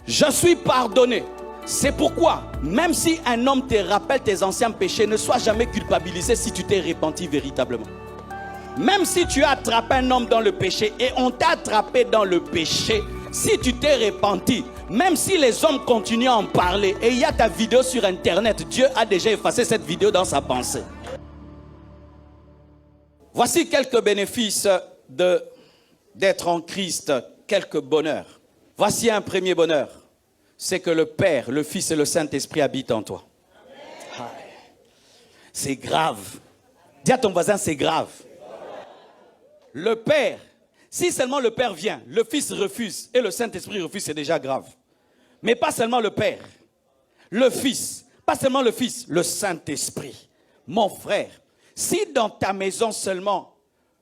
Je suis pardonné. C'est pourquoi, même si un homme te rappelle tes anciens péchés, ne sois jamais culpabilisé si tu t'es repenti véritablement. Même si tu as attrapé un homme dans le péché et on t'a attrapé dans le péché, si tu t'es repenti, même si les hommes continuent à en parler et il y a ta vidéo sur internet, Dieu a déjà effacé cette vidéo dans sa pensée. Voici quelques bénéfices d'être en Christ, quelques bonheurs. Voici un premier bonheur, c'est que le Père, le Fils et le Saint-Esprit habitent en toi. C'est grave. Dis à ton voisin, c'est grave. Le Père, si seulement le Père vient, le Fils refuse et le Saint-Esprit refuse, c'est déjà grave. Mais pas seulement le Père, le Fils, pas seulement le Fils, le Saint-Esprit. Mon frère, si dans ta maison seulement,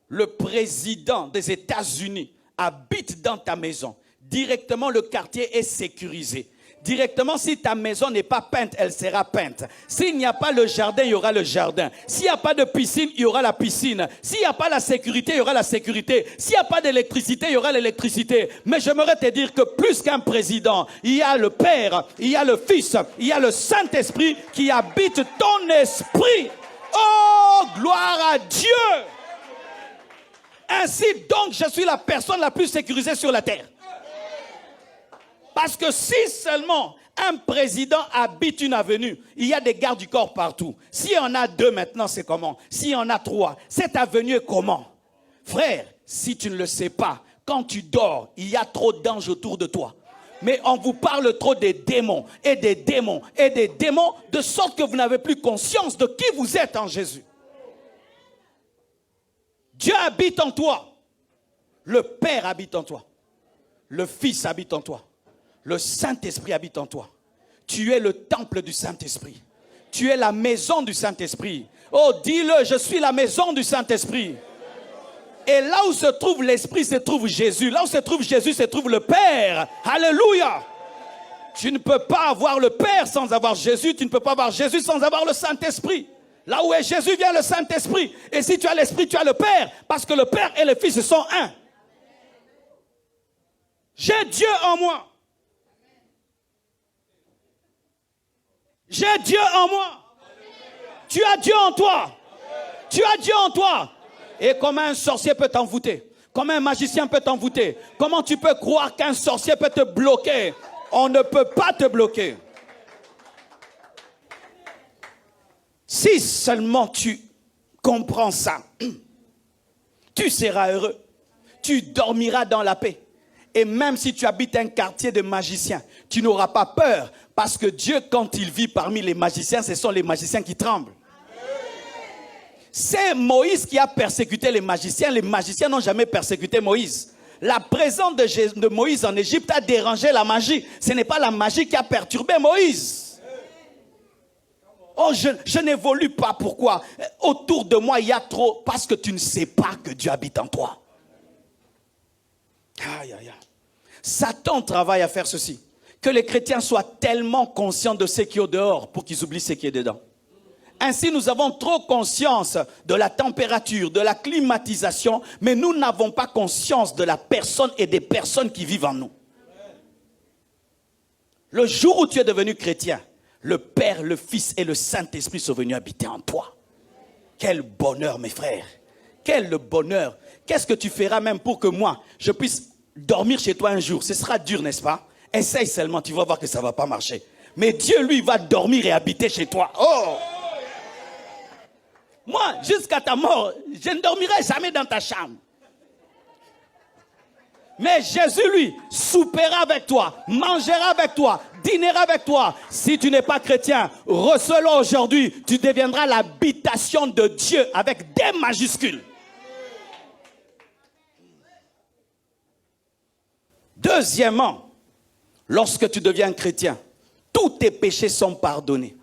le président des États-Unis habite dans ta maison, directement le quartier est sécurisé. Directement, si ta maison n'est pas peinte, elle sera peinte. S'il n'y a pas le jardin, il y aura le jardin. S'il n'y a pas de piscine, il y aura la piscine. S'il n'y a pas la sécurité, il y aura la sécurité. S'il n'y a pas d'électricité, il y aura l'électricité. Mais j'aimerais te dire que plus qu'un président, il y a le Père, il y a le Fils, il y a le Saint-Esprit qui habite ton esprit. Oh, gloire à Dieu! Ainsi donc, je suis la personne la plus sécurisée sur la terre. Parce que si seulement un président habite une avenue, il y a des gardes du corps partout. S'il y en a 2 maintenant, c'est comment? S'il y en a 3, cette avenue est comment? Frère, si tu ne le sais pas, quand tu dors, il y a trop d'anges autour de toi. Mais on vous parle trop des démons et des démons et des démons, de sorte que vous n'avez plus conscience de qui vous êtes en Jésus. Dieu habite en toi. Le Père habite en toi. Le Fils habite en toi. Le Saint-Esprit habite en toi. Tu es le temple du Saint-Esprit. Tu es la maison du Saint-Esprit. Oh, dis-le, je suis la maison du Saint-Esprit. Et là où se trouve l'Esprit, se trouve Jésus. Là où se trouve Jésus, se trouve le Père. Alléluia. Tu ne peux pas avoir le Père sans avoir Jésus. Tu ne peux pas avoir Jésus sans avoir le Saint-Esprit. Là où est Jésus, vient le Saint-Esprit. Et si tu as l'Esprit, tu as le Père. Parce que le Père et le Fils sont un. J'ai Dieu en moi. J'ai Dieu en moi. Tu as Dieu en toi. Tu as Dieu en toi. Et comment un sorcier peut t'envoûter? Comment un magicien peut t'envoûter? Comment tu peux croire qu'un sorcier peut te bloquer? On ne peut pas te bloquer. Si seulement tu comprends ça, tu seras heureux. Tu dormiras dans la paix. Et même si tu habites un quartier de magiciens, tu n'auras pas peur. Parce que Dieu, quand il vit parmi les magiciens, ce sont les magiciens qui tremblent. C'est Moïse qui a persécuté les magiciens. Les magiciens n'ont jamais persécuté Moïse. La présence de Moïse en Égypte a dérangé la magie. Ce n'est pas la magie qui a perturbé Moïse. Oh, je n'évolue pas. Pourquoi? Autour de moi, il y a trop. Parce que tu ne sais pas que Dieu habite en toi. Aïe, aïe, aïe. Satan travaille à faire ceci. Que les chrétiens soient tellement conscients de ce qui est au dehors pour qu'ils oublient ce qui est dedans. Ainsi, nous avons trop conscience de la température, de la climatisation, mais nous n'avons pas conscience de la personne et des personnes qui vivent en nous. Le jour où tu es devenu chrétien, le Père, le Fils et le Saint-Esprit sont venus habiter en toi. Quel bonheur, mes frères. Quel bonheur. Qu'est-ce que tu feras même pour que moi, je puisse dormir chez toi un jour? Ce sera dur, n'est-ce pas? Essaye seulement, tu vas voir que ça ne va pas marcher. Mais Dieu, lui, va dormir et habiter chez toi. Oh! Moi, jusqu'à ta mort, je ne dormirai jamais dans ta chambre. Mais Jésus, lui, soupera avec toi, mangera avec toi, dînera avec toi. Si tu n'es pas chrétien, reçois-le aujourd'hui. Tu deviendras l'habitation de Dieu avec des majuscules. Deuxièmement, lorsque tu deviens chrétien, tous tes péchés sont pardonnés.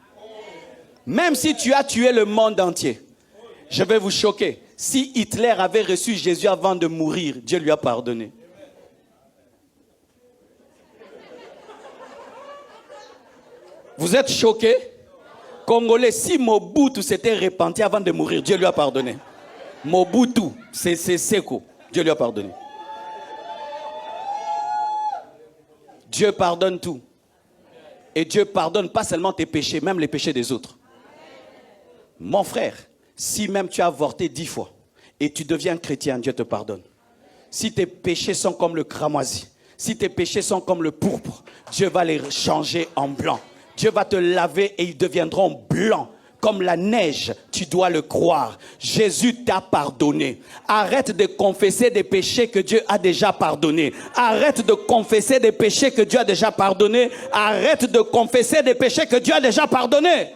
Même si tu as tué le monde entier. Je vais vous choquer. Si Hitler avait reçu Jésus avant de mourir, Dieu lui a pardonné. Vous êtes choqués? Congolais, si Mobutu s'était repenti avant de mourir, Dieu lui a pardonné. Mobutu, c'est Seko. Dieu lui a pardonné. Dieu pardonne tout. Et Dieu pardonne pas seulement tes péchés, même les péchés des autres. Mon frère, si même tu as avorté 10 fois et tu deviens chrétien, Dieu te pardonne. Si tes péchés sont comme le cramoisi, si tes péchés sont comme le pourpre, Dieu va les changer en blanc. Dieu va te laver et ils deviendront blancs. Comme la neige, tu dois le croire. Jésus t'a pardonné. Arrête de confesser des péchés que Dieu a déjà pardonnés. Arrête de confesser des péchés que Dieu a déjà pardonnés. Arrête de confesser des péchés que Dieu a déjà pardonnés.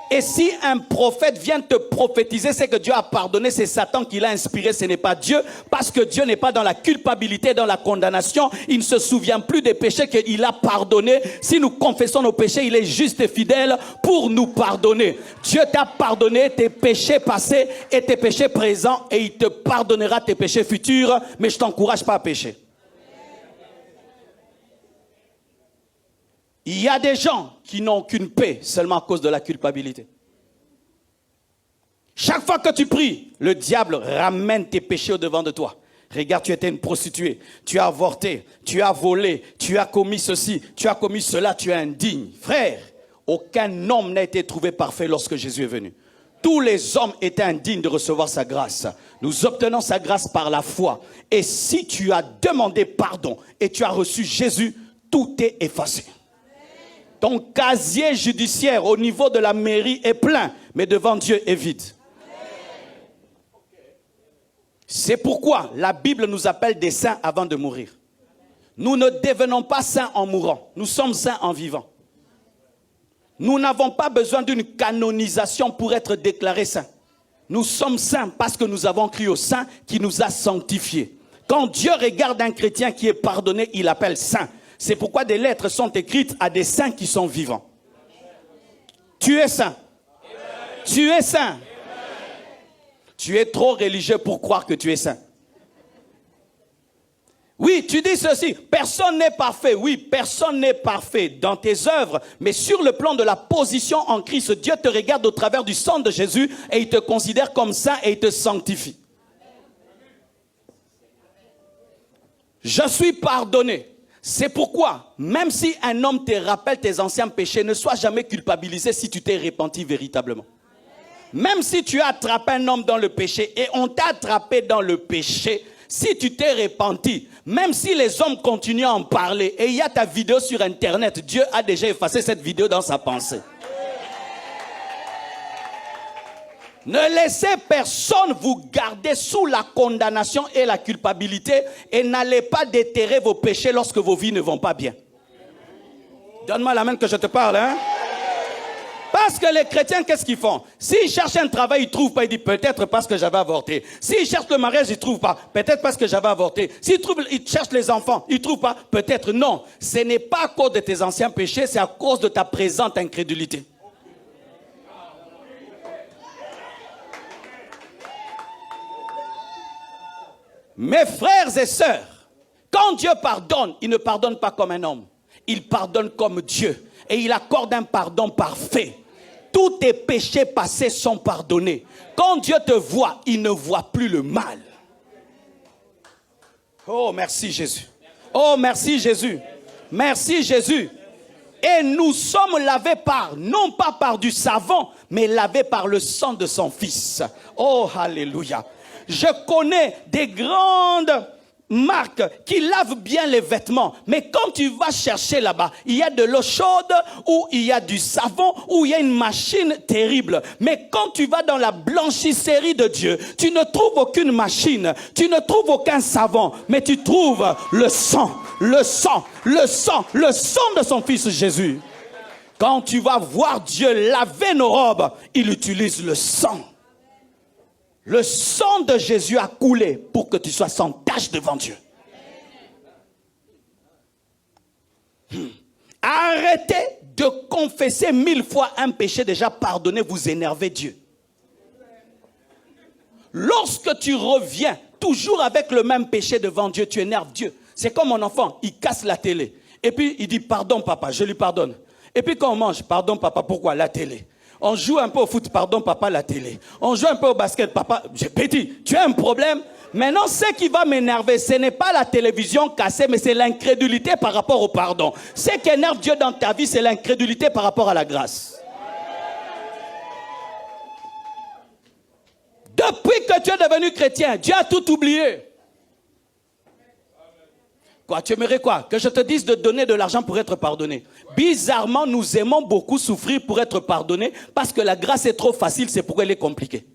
Et si un prophète vient te prophétiser, c'est que Dieu a pardonné, c'est Satan qui l'a inspiré, ce n'est pas Dieu, parce que Dieu n'est pas dans la culpabilité, dans la condamnation, il ne se souvient plus des péchés qu'il a pardonnés. Si nous confessons nos péchés, il est juste et fidèle pour nous pardonner. Dieu t'a pardonné tes péchés passés et tes péchés présents, et il te pardonnera tes péchés futurs, mais je ne t'encourage pas à pécher. Il y a des gens qui n'ont qu'une paix seulement à cause de la culpabilité. Chaque fois que tu pries, le diable ramène tes péchés au-devant de toi. Regarde, tu étais une prostituée, tu as avorté, tu as volé, tu as commis ceci, tu as commis cela, tu es indigne. Frère, aucun homme n'a été trouvé parfait lorsque Jésus est venu. Tous les hommes étaient indignes de recevoir sa grâce. Nous obtenons sa grâce par la foi. Et si tu as demandé pardon et tu as reçu Jésus, tout est effacé. Ton casier judiciaire au niveau de la mairie est plein, mais devant Dieu est vide. C'est pourquoi la Bible nous appelle des saints avant de mourir. Nous ne devenons pas saints en mourant, nous sommes saints en vivant. Nous n'avons pas besoin d'une canonisation pour être déclarés saints. Nous sommes saints parce que nous avons cru au Saint qui nous a sanctifiés. Quand Dieu regarde un chrétien qui est pardonné, il l'appelle saint. C'est pourquoi des lettres sont écrites à des saints qui sont vivants. Tu es saint. Tu es saint. Tu es trop religieux pour croire que tu es saint. Oui, tu dis ceci, personne n'est parfait. Oui, personne n'est parfait dans tes œuvres, mais sur le plan de la position en Christ, Dieu te regarde au travers du sang de Jésus et il te considère comme saint et il te sanctifie. Je suis pardonné. C'est pourquoi, même si un homme te rappelle tes anciens péchés, ne sois jamais culpabilisé si tu t'es repenti véritablement. Même si tu as attrapé un homme dans le péché et on t'a attrapé dans le péché, si tu t'es repenti, même si les hommes continuent à en parler et il y a ta vidéo sur Internet, Dieu a déjà effacé cette vidéo dans sa pensée. Ne laissez personne vous garder sous la condamnation et la culpabilité et n'allez pas déterrer vos péchés lorsque vos vies ne vont pas bien. Donne-moi la main que je te parle, hein? Parce que les chrétiens, qu'est-ce qu'ils font? S'ils cherchent un travail, ils ne trouvent pas. Ils disent peut-être parce que j'avais avorté. S'ils cherchent le mariage, ils ne trouvent pas. Peut-être parce que j'avais avorté. Ils cherchent les enfants, ils ne trouvent pas. Peut-être non. Ce n'est pas à cause de tes anciens péchés, c'est à cause de ta présente incrédulité. Mes frères et sœurs, quand Dieu pardonne, il ne pardonne pas comme un homme. Il pardonne comme Dieu. Et il accorde un pardon parfait. Tous tes péchés passés sont pardonnés. Quand Dieu te voit, il ne voit plus le mal. Oh, merci Jésus. Oh, merci Jésus. Merci Jésus. Et nous sommes lavés non pas par du savon, mais lavés par le sang de son Fils. Oh, alléluia. Je connais des grandes marques qui lavent bien les vêtements. Mais quand tu vas chercher là-bas, il y a de l'eau chaude ou il y a du savon ou il y a une machine terrible. Mais quand tu vas dans la blanchisserie de Dieu, tu ne trouves aucune machine, tu ne trouves aucun savon, mais tu trouves le sang, le sang, le sang, le sang de son Fils Jésus. Quand tu vas voir Dieu laver nos robes, il utilise le sang. Le sang de Jésus a coulé pour que tu sois sans tache devant Dieu. Arrêtez de confesser 1000 fois un péché déjà pardonné, vous énervez Dieu. Lorsque tu reviens toujours avec le même péché devant Dieu, tu énerves Dieu. C'est comme mon enfant, il casse la télé. Et puis il dit pardon papa, je lui pardonne. Et puis quand on mange, pardon papa, pourquoi? La télé. On joue un peu au foot, pardon papa, la télé. On joue un peu au basket, papa, j'ai petit, tu as un problème? Maintenant, ce qui va m'énerver, ce n'est pas la télévision cassée, mais c'est l'incrédulité par rapport au pardon. Ce qui énerve Dieu dans ta vie, c'est l'incrédulité par rapport à la grâce. Depuis que tu es devenu chrétien, Dieu a tout oublié. Quoi, tu aimerais quoi? Que je te dise de donner de l'argent pour être pardonné. Bizarrement, nous aimons beaucoup souffrir pour être pardonné parce que la grâce est trop facile, c'est pourquoi elle est compliquée.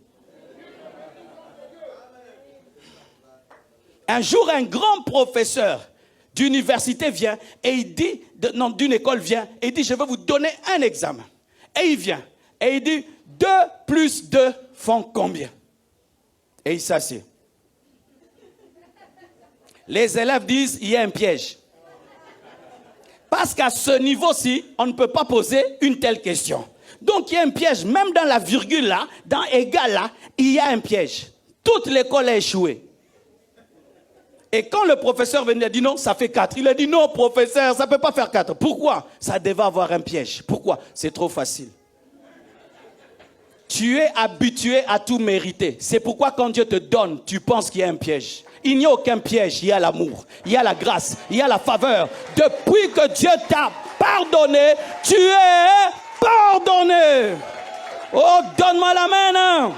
Un jour, un grand professeur d'université vient et il dit, d'une école vient et il dit, je vais vous donner un examen. Et il vient et il dit, 2 plus 2 font combien? Et il s'assied. Les élèves disent, il y a un piège. Parce qu'à ce niveau-ci, on ne peut pas poser une telle question. Donc il y a un piège. Même dans la virgule là, dans égal là, il y a un piège. Toute l'école a échoué. Et quand le professeur venait, il a dit non, ça fait 4. Il a dit non, professeur, ça ne peut pas faire 4. Pourquoi? Ça devait avoir un piège. Pourquoi? C'est trop facile. Tu es habitué à tout mériter. C'est pourquoi quand Dieu te donne, tu penses qu'il y a un piège. Il n'y a aucun piège. Il y a l'amour, il y a la grâce, il y a la faveur. Depuis que Dieu t'a pardonné, tu es pardonné. Oh, donne-moi la main. Hein.